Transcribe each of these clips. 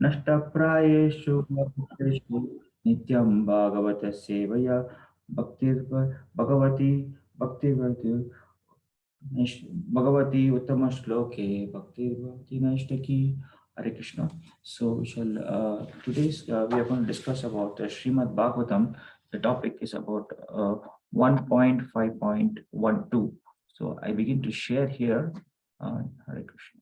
नष्टप्रायेषु भक्तेषु नित्यं भागवत सेवया Bhagwati भक्तिवती Bhagavati Uttama Shloke Bhakti Bhakti Naishtaki Hare Krishna. So we shall today's we are going to discuss about Srimad Bhagavatam. The topic is about 1.5.12. So I begin to share here. Hare Krishna.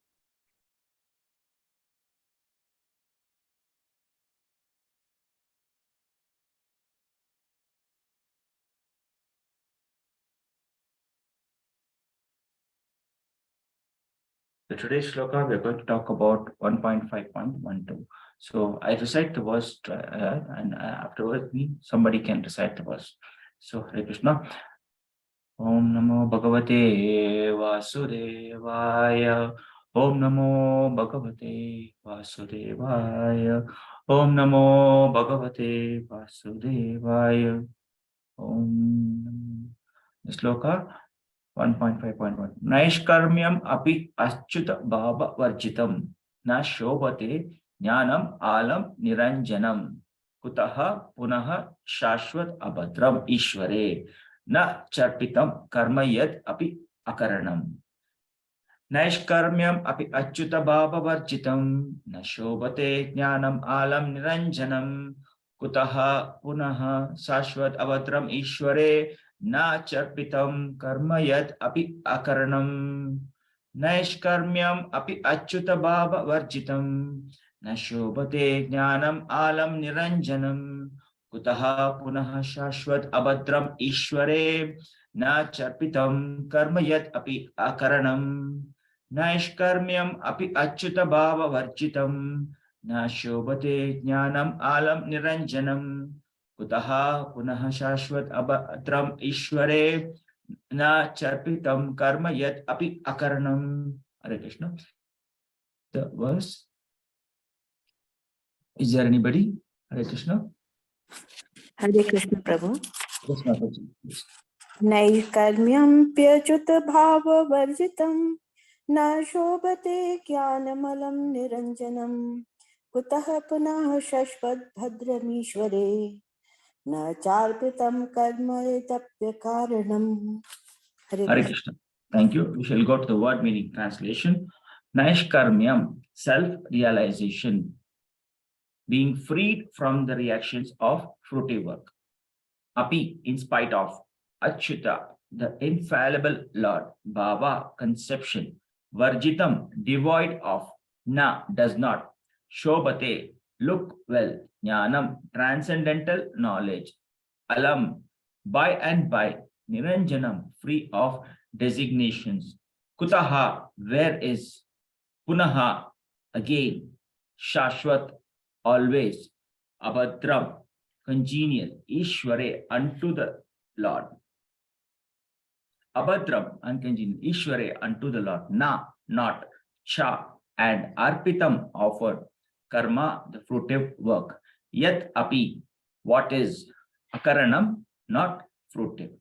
So today's shloka, we are going to talk about 1.5.12. So I recite the verse and afterwards somebody can recite the verse. So Hare Krishna. Om Namo Bhagavate Vasudevaya. Om Namo Bhagavate Vasudevaya. Om Namo Bhagavate Vasudevaya. Om. The sloka 1.5.1 Naishkarmyam api aschuta bhava varjitam na shobhate jnanam alam niranjanam kutaha punaha shashvat abhadram ishvare na charpitam karma yad api akaranam Naishkarmyam api achyuta bhava varjitam na shobhate jnanam alam niranjanam kutaha punaha shashvat abhadram ishvare na charpitam karma yad api akaranam Naishkarmyam api achyuta bhava varjitam na shobhate jnanam alam niranjanam kutaha punaha shashvat abhadram ishvare na charpitam karma yad api akaranam Naishkarmyam api achyuta bhava varjitam na shobhate jnanam alam niranjanam kutaha punaha shashvat abhadram ishvare na charpitam karma yat api akaranam. Hare Krishna. The verse. Is there anybody? Hare Krishna. Hare Krishna Prabhu. Yes, Mataji. Yes. Naikarmyamप्यच्युत भाववर्जितं न शोभते ज्ञानमलं निरञ्जनं कुतः पुनः शश्वद्भद्रमीश्वरे न चार्पितं कर्म तप्यकारणम्. Hare Krishna. Thank you. We shall go to the word meaning translation. Naishkarmyam, self-realization, being freed from the reactions of fruitive work. Api, in spite of. Achyuta, the infallible Lord. Bhava, conception. Varjitam, devoid of. Na, does not. Shobhate, look well. Jnanam, transcendental knowledge. Alam, by and by. Niranjanam, free of designations. Kutaha, where is. Punaha, again. Shashwat, always. Abhadram, congenial. Ishvare, unto the Lord. Abhadram, uncongenial. Ishvare, unto the Lord. Na, not. Cha, and arpitam, offered. Karma, the fruitive work. Yat api, what is. Akaranam, not fruitive.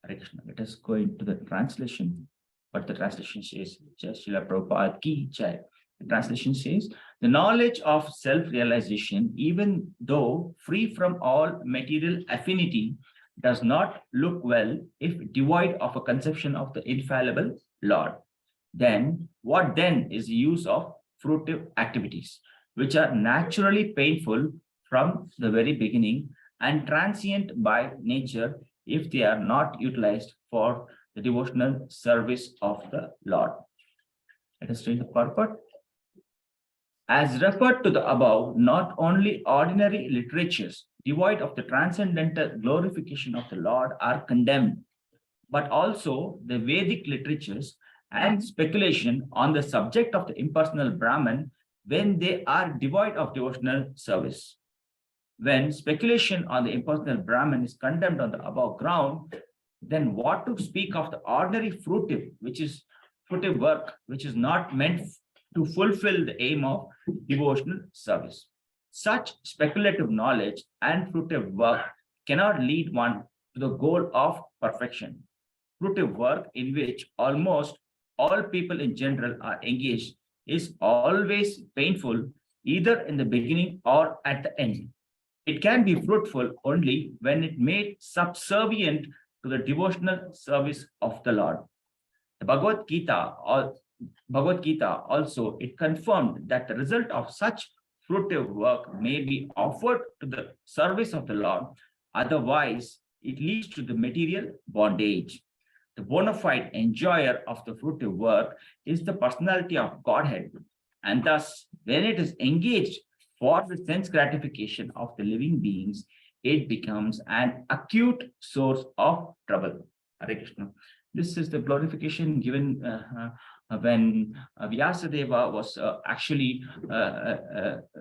Hare Krishna. Let us go into the translation. What the translation says, Jai Srila Prabhupada ki jai. The translation says, the knowledge of self-realization, even though free from all material affinity, does not look well if devoid of a conception of the infallible Lord. Then, what then is the use of fruitive activities, which are naturally painful from the very beginning and transient by nature if they are not utilized for the devotional service of the Lord. Let us read the purport. As referred to the above, not only ordinary literatures devoid of the transcendental glorification of the Lord are condemned, but also the Vedic literatures and speculation on the subject of the impersonal Brahman when they are devoid of devotional service. When speculation on the impersonal Brahman is condemned on the above ground, then what to speak of the ordinary fruitive, which is fruitive work, which is not meant to fulfill the aim of devotional service. Such speculative knowledge and fruitive work cannot lead one to the goal of perfection. Fruitive work, in which almost all people in general are engaged, is always painful either in the beginning or at the end. It can be fruitful only when it made subservient to the devotional service of the Lord. The Bhagavad Gita also it confirmed that the result of such fruitive work may be offered to the service of the Lord. Otherwise, it leads to the material bondage. The bona fide enjoyer of the fruitive work is the personality of Godhead. And thus, when it is engaged for the sense gratification of the living beings, it becomes an acute source of trouble. Hare Krishna. This is the glorification given when Vyasadeva was actually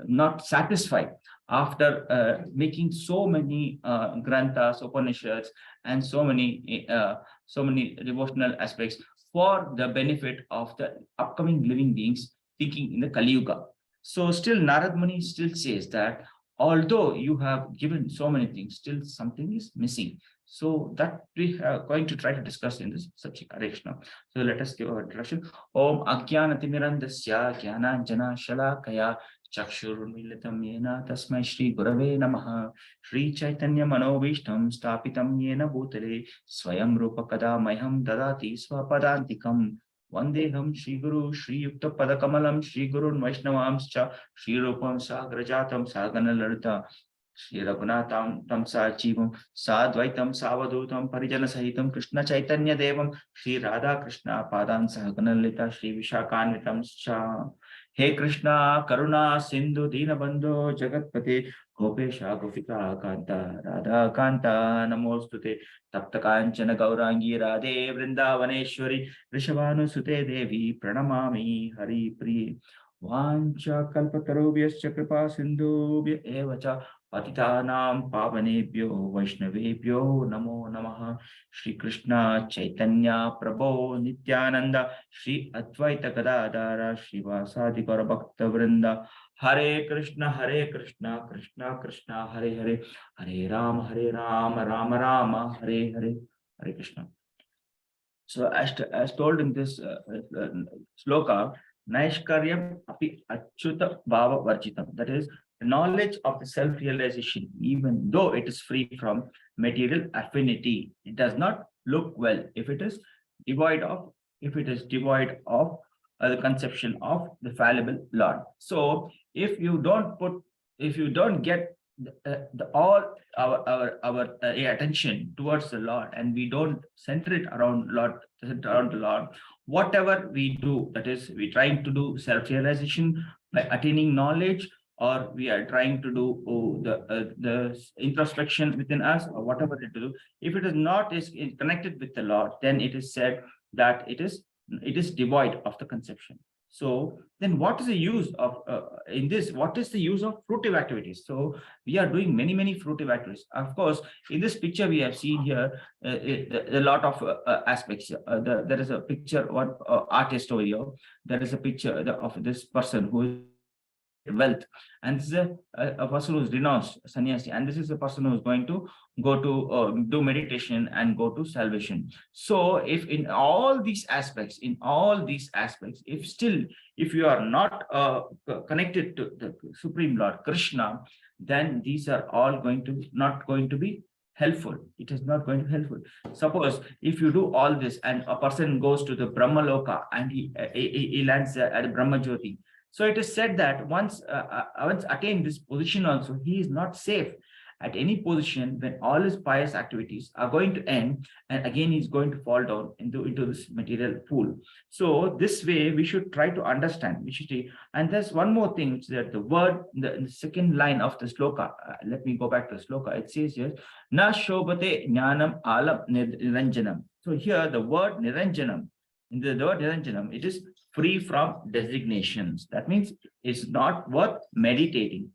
not satisfied after making so many granthas, Upanishads, and so many devotional aspects for the benefit of the upcoming living beings thinking in the Kali Yuga. So still Narad Muni still says that although you have given so many things, still something is missing. So that we are going to try to discuss in this subject. Hare Krishna. So let us give our introduction. Om Ajnanatirmirandasya Jnananjana Shalakaya Chakshurmilitam Yena Tasmai Shri Gurave Namaha Shri Chaitanya Manovishtam Stapitam Yena Bhutale Swayam Rupa Kada Mayham Dadati Swapadantikam Vandeham Shri Guru Shri Yukta Padakamalam Shri Gurun Vaishnavamscha Shri Rupam Sagrajatam Sagana Lalita Shri Raghunatham Tam Sachivam Sadvaitam Savadutam Parijana Sahitam Krishna Chaitanya Devam Shri Radha Krishna Padan Sahaganalita Shri Vishakanvitam Cha He Krishna Karuna Sindhu Dinabandhu Jagatpate Gopesha Gopika Kanta Radha Kanta Namostute Tapta Kanchana Gaurangi Radhe Vrindavaneshwari Rishabhanu Sute Devi Pranamami Hari Priye Vancha Kalpatarubhyascha Kripa Sindhubhya Evacha Patitanam Pavanebhyo Vaishnavebhyo Namo Namaha Shri Krishna Chaitanya Prabhu Nityananda Shri Advaita Gadadara Shri Vasadi Gaura Bhakta Vrinda Hare Krishna Krishna Krishna Hare Hare Hare Rama Rama Rama Hare Hare Hare Krishna. So as told in this sloka, Naishkaryam api achyuta bhava varjitam. That is, the knowledge of the self-realization, even though it is free from material affinity, it does not look well if it is devoid of the conception of the fallible Lord. So if you don't get all our attention towards the Lord, and we don't center it around the Lord, whatever we do, that is, we trying to do self-realization by attaining knowledge, or we are trying to do the introspection within us, or whatever it do, if it is not is connected with the Lord, then it is said that it is devoid of the conception. So then what is the use of in this? What is the use of fruitive activities? So we are doing many fruitive activities. Of course, in this picture we have seen here a lot of aspects. There is a picture, one artist over here. There is a picture of this person who is wealth, and this is a person who's renounced sannyasi, and this is a person who's going to go to do meditation and go to salvation. So if in all these aspects, if you are not connected to the Supreme Lord Krishna, then these are all not going to be helpful. It is not going to be helpful. Suppose if you do all this and a person goes to the Brahma Loka and he lands at Brahma Jyoti. So it is said that once attained this position also, he is not safe at any position when all his pious activities are going to end, and again he's going to fall down into this material pool. So this way we should try to understand. And there's one more thing, which is that the word in the second line of the sloka. Let me go back to the sloka. It says here, Na shobate jnanam alam niranjanam. So here the word niranjanam, in the word niranjanam, it is free from designations. That means it's not worth meditating.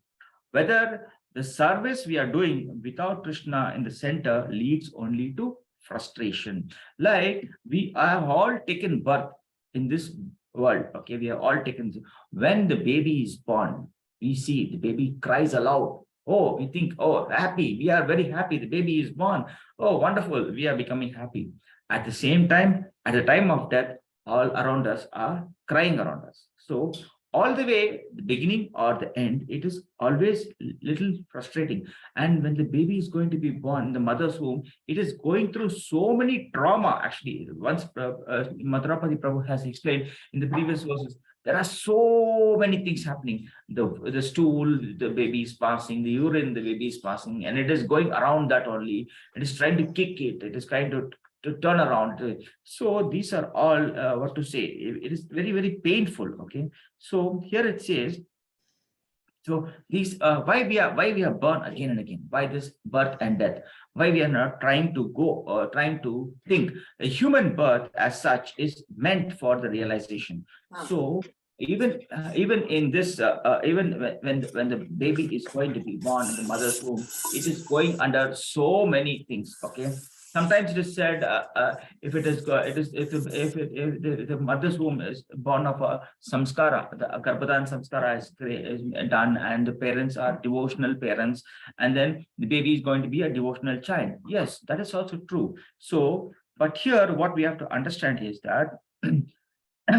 Whether the service we are doing without Krishna in the center leads only to frustration. Like we have all taken birth in this world. Okay, we have all taken. When the baby is born, we see the baby cries aloud. Oh, we think, oh, happy. We are very happy. The baby is born. Oh, wonderful. We are becoming happy. At the same time, at the time of death, all around us are crying around us. So all the way, the beginning or the end, it is always little frustrating. And when the baby is going to be born in the mother's womb, it is going through so many trauma. Actually, once Mathurapati Prabhu has explained in the previous verses, there are so many things happening. The stool, the baby is passing, the urine, the baby is passing, and it is going around that only. It is trying to kick it. It is trying to turn around. So these are all what to say. It is very, very painful. Okay. So here it says, so these why we are born again and again, why this birth and death, why we are not trying to go trying to think a human birth as such is meant for the realization. So even in this even when the baby is going to be born in the mother's womb, it is going under so many things. Okay, sometimes it is said if it is it is if the mother's womb is born of a samskara, the garbhadan samskara is done, and the parents are devotional parents, and then the baby is going to be a devotional child. Yes, that is also true. So but here what we have to understand is that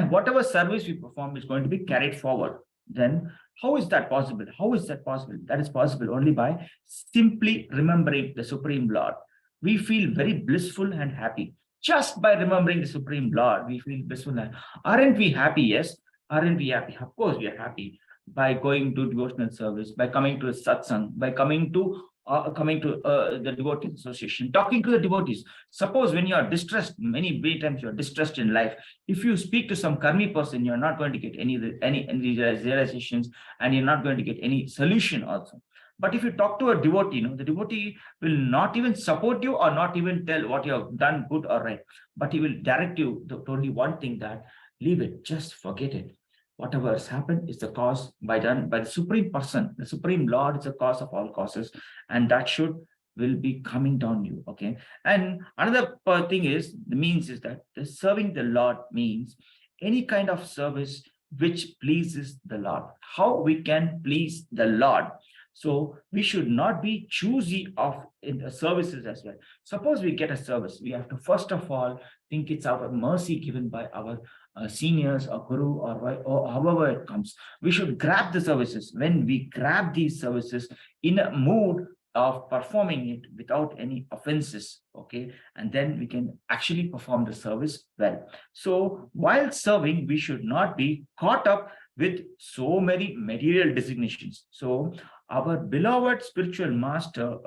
whatever service we perform is going to be carried forward. Then how is that possible? How is that possible? That is possible only by simply remembering the Supreme Lord. We feel very blissful and happy just by remembering the Supreme Lord. We feel blissful. And aren't we happy? Yes. Aren't we happy? Of course we are happy by going to devotional service, by coming to a satsang, by coming to the devotee association, talking to the devotees. Suppose when you are distressed, many times you are distressed in life. If you speak to some karmi person, you are not going to get any realizations, and you're not going to get any solution also. But if you talk to a devotee, the devotee will not even support you or not even tell what you have done good or right, but he will direct you to only one thing, that leave it, just forget it. Whatever has happened is the cause done by the Supreme Person. The Supreme Lord is the cause of all causes, and that will be coming down you. Okay. And another thing is, the means is that the serving the Lord means any kind of service which pleases the Lord. How we can please the Lord? So we should not be choosy of in the services as well. Suppose we get a service, we have to first of all think it's out of mercy given by our seniors or guru, or however it comes. We should grab the services. When we grab these services in a mood of performing it without any offenses, okay, and then we can actually perform the service well. So while serving, we should not be caught up with so many material designations. So our beloved spiritual master,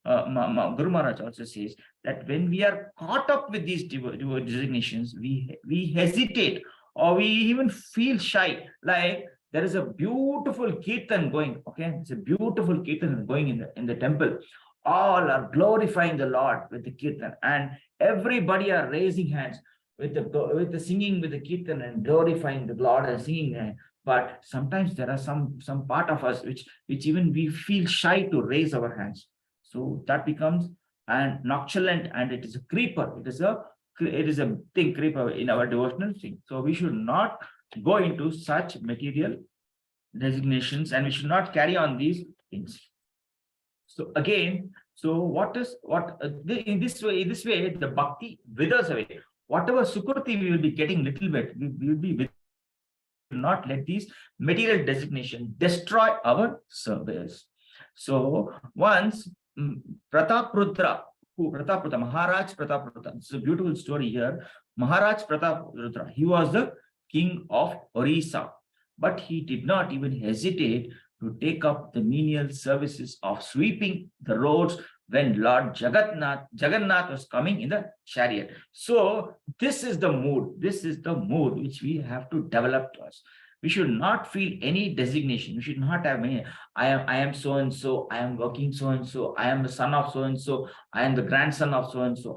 Guru Maharaj, also says that when we are caught up with these designations, we hesitate, or we even feel shy. Like there is a beautiful kirtan going. Okay, it's a beautiful kirtan going in the temple. All are glorifying the Lord with the kirtan, and everybody are raising hands with the singing with the kirtan and glorifying the Lord and singing. But sometimes there are some part of us which even we feel shy to raise our hands. So that becomes an nonchalant, and it is a creeper. It is a thing, creeper in our devotional thing. So we should not go into such material designations, and we should not carry on these things. So again, in this way the bhakti withers away. Whatever sukriti we will be getting little bit, we will be not let these material designations destroy our service. So once Prataprudra, Maharaj Prataprudra, it's a beautiful story here. Maharaj Prataprudra, he was the king of Orissa, but he did not even hesitate to take up the menial services of sweeping the roads when Lord Jagannath was coming in the chariot. So this is the mood which we have to develop to us. We should not feel any designation. We should not have any, I am so and so, I am working so and so, I am the son of so and so, I am the grandson of so and so.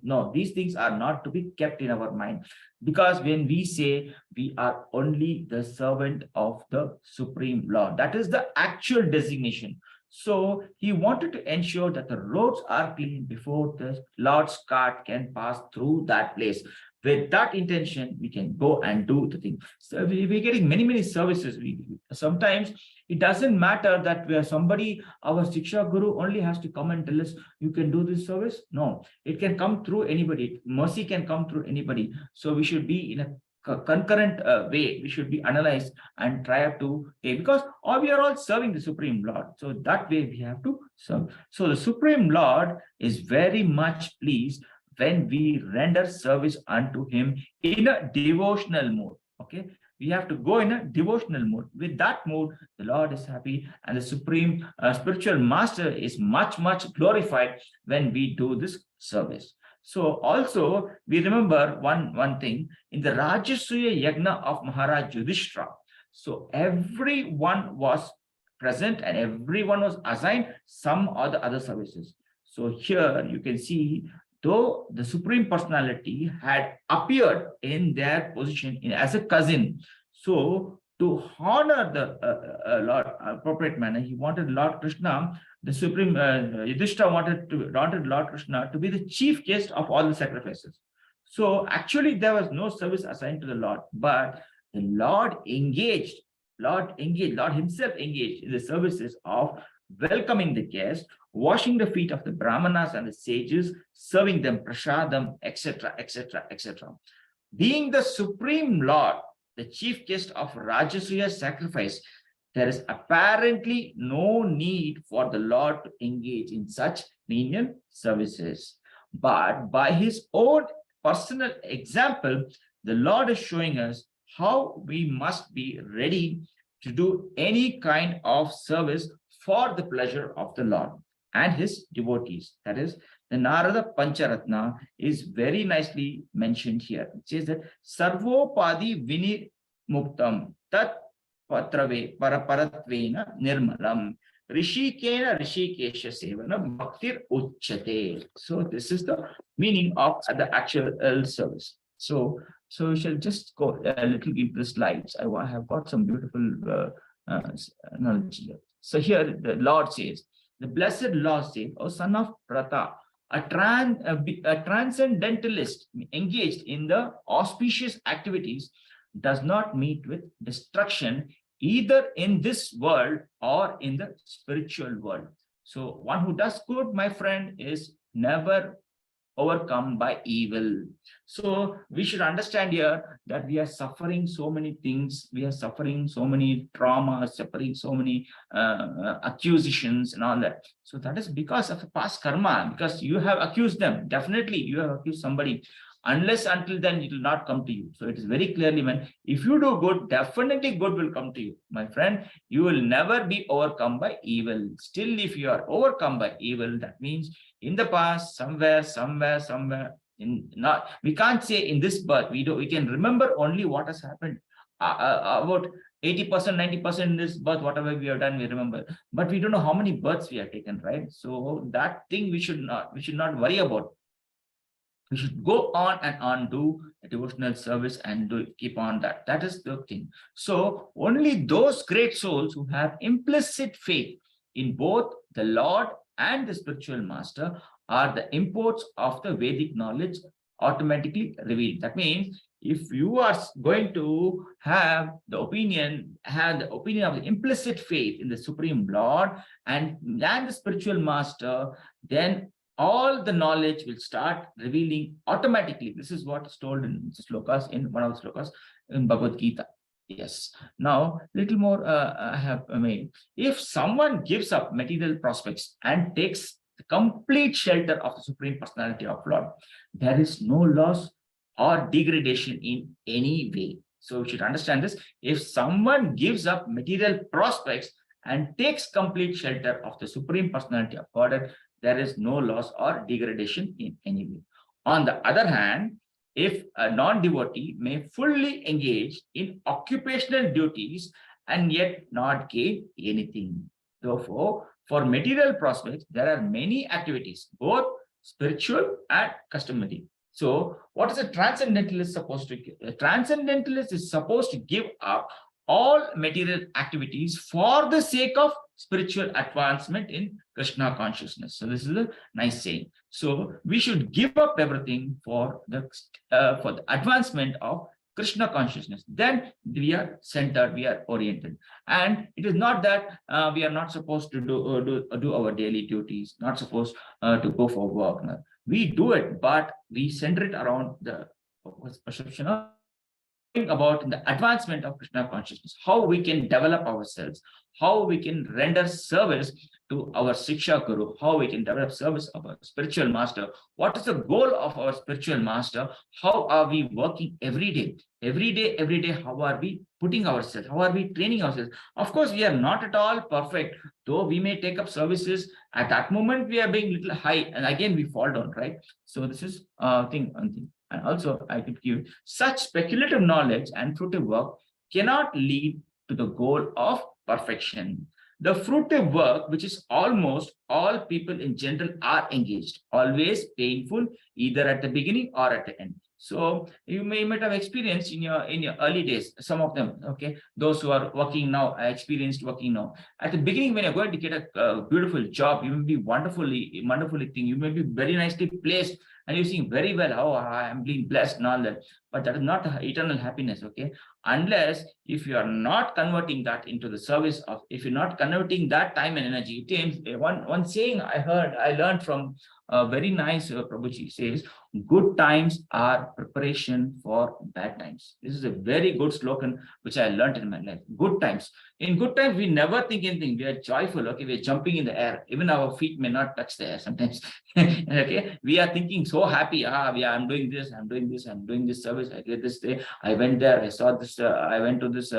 No, these things are not to be kept in our mind. Because when we say we are only the servant of the Supreme Lord, that is the actual designation. So he wanted to ensure that the roads are clean before the Lord's cart can pass through that place. With that intention, we can go and do the thing. So we're getting many services. Sometimes it doesn't matter that we are somebody, our Shiksha Guru only has to come and tell us, you can do this service. No, it can come through anybody. Mercy can come through anybody. So we should be in a concurrent way we should be analyzed and try to take, because all we are all serving the Supreme Lord. So that way we have to serve. So the Supreme Lord is very much pleased when we render service unto him in a devotional mode. Okay, we have to go in a devotional mode. With that mode, the Lord is happy, and the supreme spiritual master is much glorified when we do this service. So also we remember one thing in the Rajasuya Yagna of Maharaj Yudhishthira. So everyone was present and everyone was assigned some or the other services. So here you can see, though the Supreme Personality had appeared in their position as a cousin, so to honor the Lord appropriate manner, he wanted Lord Krishna, the Supreme Yudhishthira wanted Lord Krishna to be the chief guest of all the sacrifices. So actually there was no service assigned to the Lord, but the Lord himself engaged in the services of welcoming the guest, washing the feet of the Brahmanas and the sages, serving them prasadam, etc., etc., etc. Being the Supreme Lord, the chief guest of Rajasuya sacrifice, there is apparently no need for the Lord to engage in such menial services. But by his own personal example, the Lord is showing us how we must be ready to do any kind of service for the pleasure of the Lord and his devotees. That is, the Narada Pancharatna is very nicely mentioned here. It says that Sarvopadi Vini Muktam Tat Patrave Paraparatvena Nirmalam Rishikena Rishikesha Sevana Bhaktir Uchate. So this is the meaning of the actual service. So we shall just go a little into the slides. I have got some beautiful knowledge here. So here the Lord says, the blessed Lord says, O son of Prata, a transcendentalist engaged in the auspicious activities does not meet with destruction either in this world or in the spiritual world. So one who does good, my friend, is never overcome by evil. So we should understand here that we are suffering so many things, we are suffering so many traumas, suffering so many accusations and all that. So that is because of the past karma, because you have accused them. Definitely you have accused somebody. Unless until then it will not come to you. So it is very clearly meant, if you do good, definitely good will come to you. My friend, you will never be overcome by evil. Still, if you are overcome by evil, that means in the past, somewhere, in not, we can't say in this birth, we can remember only what has happened. About 80%, 90% in this birth, whatever we have done, we remember. But we don't know how many births we have taken, right? So that thing we should not worry about. We should go on and on, do a devotional service and keep on that. That is the thing. So only those great souls who have implicit faith in both the Lord and the spiritual master are the imports of the Vedic knowledge automatically revealed. That means if you are going to have the opinion of the implicit faith in the Supreme Lord and the spiritual master, then all the knowledge will start revealing automatically. This is what is told in slokas, in one of the slokas in Bhagavad Gita. Yes. Now, little more I have made. If someone gives up material prospects and takes the complete shelter of the Supreme Personality of Lord, there is no loss or degradation in any way. So you should understand this. If someone gives up material prospects and takes complete shelter of the Supreme Personality of God, there is no loss or degradation in any way. On the other hand, if a non-devotee may fully engage in occupational duties and yet not gain anything. Therefore, for material prospects, there are many activities, both spiritual and customary. So, what is a transcendentalist supposed to give? A transcendentalist is supposed to give up all material activities for the sake of spiritual advancement in Krishna consciousness. So this is a nice saying. So we should give up everything for the advancement of Krishna consciousness. Then we are centered, we are oriented, and it is not that we are not supposed to do our daily duties, not supposed to go for work. No. We do it, but we center it around the perception of about the advancement of Krishna consciousness, how we can develop ourselves, how we can render service to our Shiksha Guru, how we can develop service of our spiritual master. What is the goal of our spiritual master? How are we working every day? Every day, how are we putting ourselves? How are we training ourselves? Of course, we are not at all perfect, though we may take up services. At that moment, we are being little high, and again we fall down, right? So this is one thing. And also, I could give such speculative knowledge and fruitive work cannot lead to the goal of perfection. The fruitive work, which is almost all people in general are engaged, always painful, either at the beginning or at the end. So you might have experienced in your early days, some of them, okay, those who are working now, experienced working now. At the beginning, when you're going to get a beautiful job, you will be wonderfully think, you may be very nicely placed, and you think very well, oh, I am being blessed and all that. But that is not eternal happiness, okay? Unless if you are not converting that into the service of, if you're not converting that time and energy. One saying I learned from a very nice Prabhuji says, good times are preparation for bad times. This is a very good slogan which I learned in my life. Good times. In good times, we never think anything. We are joyful. Okay, we are jumping in the air. Even our feet may not touch the air sometimes. Okay, we are thinking so happy. I'm doing this. I'm doing this. I'm doing this service. I did this day. I went there. I saw this. I went to this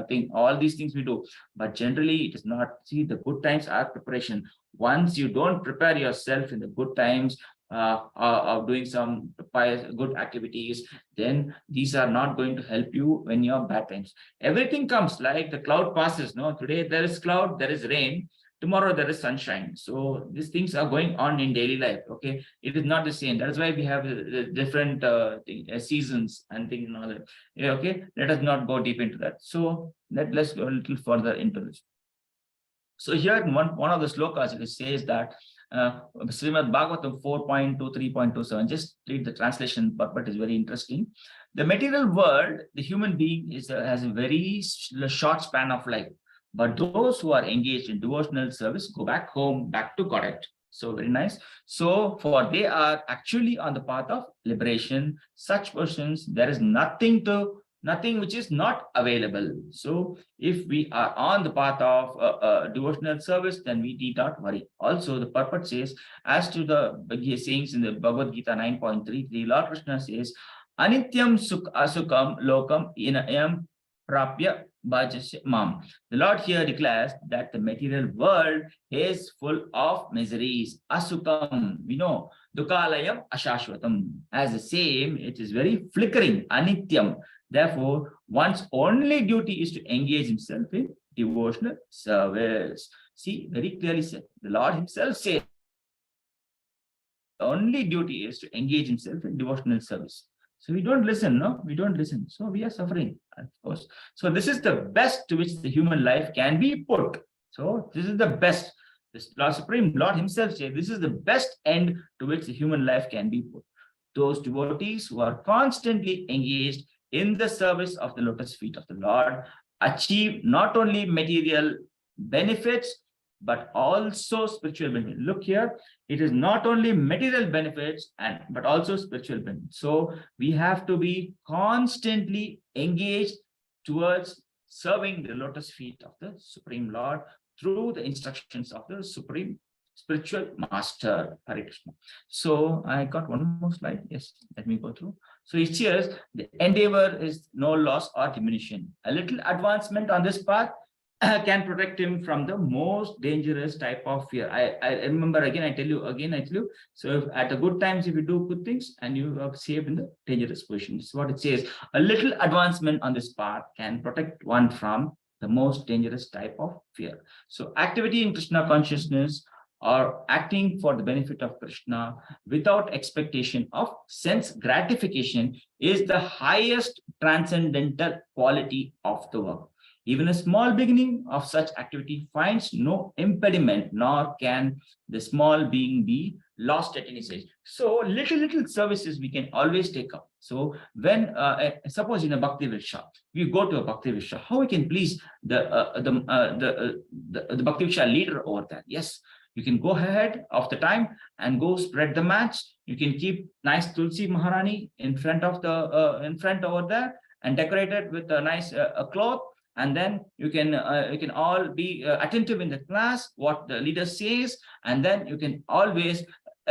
thing. All these things we do, but generally it is not. See, the good times are preparation. Once you don't prepare yourself in the good times, of doing some pious good activities, then these are not going to help you when you're bad times. Everything comes like the cloud passes. No, today there is cloud, there is rain. Tomorrow there is sunshine. So these things are going on in daily life. Okay, it is not the same. That is why we have different seasons and things and all that. Yeah, okay, let us not go deep into that. So let's go a little further into this. So here one of the slokas it says that Srimad Bhagavatam 4.23.27. Just read the translation, but it's very interesting. The material world, the human being has a very short span of life, but those who are engaged in devotional service go back home, back to Godhead. So very nice. So for they are actually on the path of liberation. Such persons, there is nothing which is not available. So if we are on the path of devotional service, then we need not worry. Also, the purport says, as to the sayings in the Bhagavad Gita 9.3, the Lord Krishna says, Anityam asukam lokam inayam prapya bhajasya mam. The Lord here declares that the material world is full of miseries. Asukam, we know, dukalayam ashashvatam. As the same, it is very flickering, anityam. Therefore, one's only duty is to engage himself in devotional service. See, very clearly said. The Lord himself said, the only duty is to engage himself in devotional service. So we don't listen, no? We don't listen. So we are suffering, of course. So this is the best to which the human life can be put. So this is the best. This Supreme Lord himself said, this is the best end to which the human life can be put. Those devotees who are constantly engaged in the service of the lotus feet of the Lord achieve not only material benefits, but also spiritual benefits. Look here, it is not only material benefits, but also spiritual benefits. So we have to be constantly engaged towards serving the lotus feet of the Supreme Lord through the instructions of the Supreme Spiritual Master, Hare Krishna. So I got one more slide. Yes, let me go through. So it says the endeavor is no loss or diminution. A little advancement on this path can protect him from the most dangerous type of fear. I remember again, I tell you. So if, at the good times, if you do good things and you are saved in the dangerous position, this is what it says. A little advancement on this path can protect one from the most dangerous type of fear. So activity in Krishna consciousness or acting for the benefit of Krishna without expectation of sense gratification is the highest transcendental quality of the work. Even a small beginning of such activity finds no impediment, nor can the small being be lost at any stage. So little services we can always take up. So when suppose in a Bhakti Vriksha, we go to a Bhakti Vriksha, how we can please the Bhakti Vriksha leader over there? Yes, you can go ahead of the time and go spread the mats. You can keep nice Tulsi Maharani in front over there, and decorate it with a nice a cloth, and then you can all be attentive in the class what the leader says, and then you can always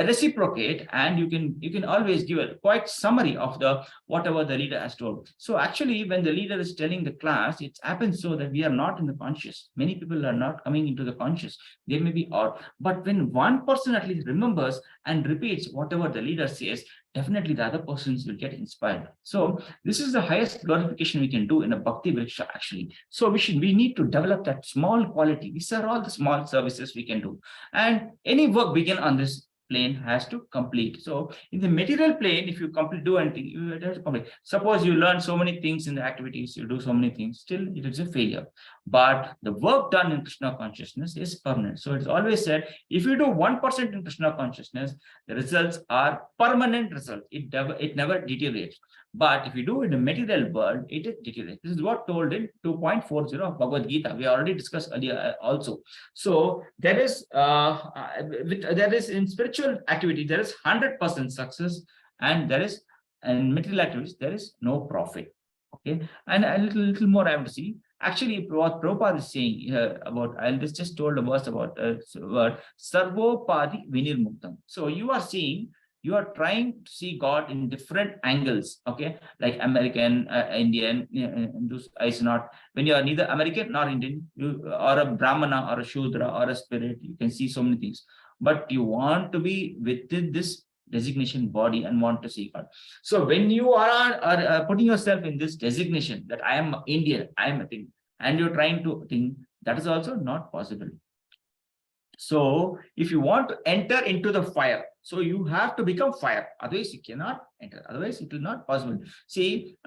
reciprocate, and you can always give a quite summary of the whatever the leader has told. So actually when the leader is telling the class, it happens so that we are not in the conscious. Many people are not coming into the conscious. They may be odd, but when one person at least remembers and repeats whatever the leader says, definitely the other persons will get inspired. So this is the highest glorification we can do in a bhakti vriksha actually. So we need to develop that small quality. These are all the small services we can do, and any work begin on this plane has to complete. So in the material plane, if you do anything, you have to complete. Suppose you learn so many things in the activities, you do so many things, still it is a failure. But the work done in Krishna consciousness is permanent. So it's always said, if you do 1% in Krishna consciousness, the results are permanent results. It never deteriorates. But if you do in the material world, it deteriorates. This is what told in 2.40 of Bhagavad Gita. We already discussed earlier also. So there is in spiritual activity, there is 100% success, and there is in material activities, there is no profit. Okay, and a little more I have to see. Actually, what Prabhupada is saying here about, I'll just told a verse about word Sarvopadi Vinirmuktam. So you are seeing, you are trying to see God in different angles, okay, like American, Indian, those is not, when you are neither American nor Indian, you or a Brahmana or a Shudra or a spirit, you can see so many things, but you want to be within this designation body and want to see God. So when you are putting yourself in this designation that I am Indian, I am a thing, and you're trying to think, that is also not possible. So if you want to enter into the fire, so you have to become fire, otherwise you cannot enter, otherwise it will not possible. See,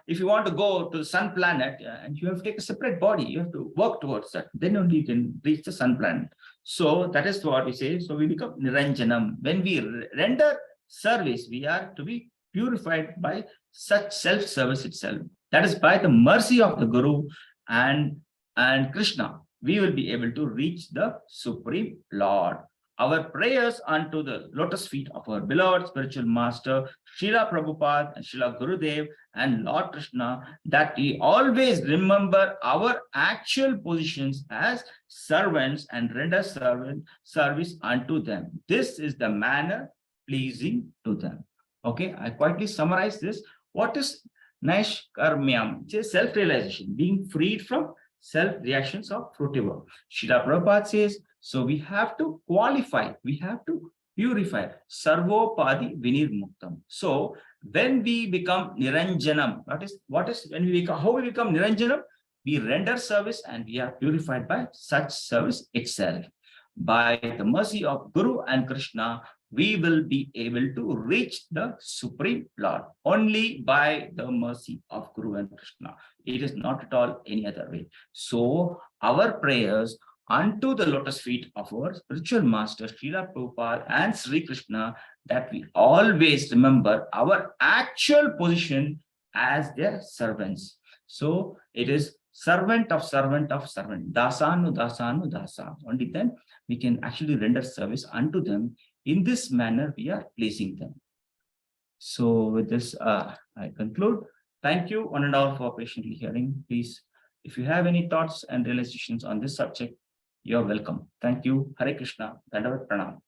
if you want to go to the sun planet, and you have to take a separate body, you have to work towards that, then only you can reach the sun planet. So that is what we say. So we become Niranjanam. When we render service, we are to be purified by such self-service itself. That is by the mercy of the Guru and Krishna, we will be able to reach the Supreme Lord. Our prayers unto the lotus feet of our beloved spiritual master, Srila Prabhupada and Srila Gurudev and Lord Krishna, that we always remember our actual positions as servants and render service unto them. This is the manner pleasing to them. Okay, I quietly summarize this. What is Naishkarmyam? It's self-realization, being freed from self-reactions of fruitive work. Srila Prabhupada says, so we have to qualify, we have to purify. Sarvopadi Vinirmuktam. So when we become Niranjanam, what is when we become, how we become Niranjanam? We render service and we are purified by such service itself. By the mercy of Guru and Krishna, we will be able to reach the Supreme Lord only by the mercy of Guru and Krishna. It is not at all any other way. So our prayers unto the lotus feet of our spiritual master Srila Prabhupada and Sri Krishna, that we always remember our actual position as their servants. So it is servant of servant of servant, dasanu dasanu dasa. Only then we can actually render service unto them. In this manner, we are placing them. So with this, I conclude. Thank you, one and all, for patiently hearing. Please, if you have any thoughts and realizations on this subject, you're welcome. Thank you. Hare Krishna. Dandavat Pranam.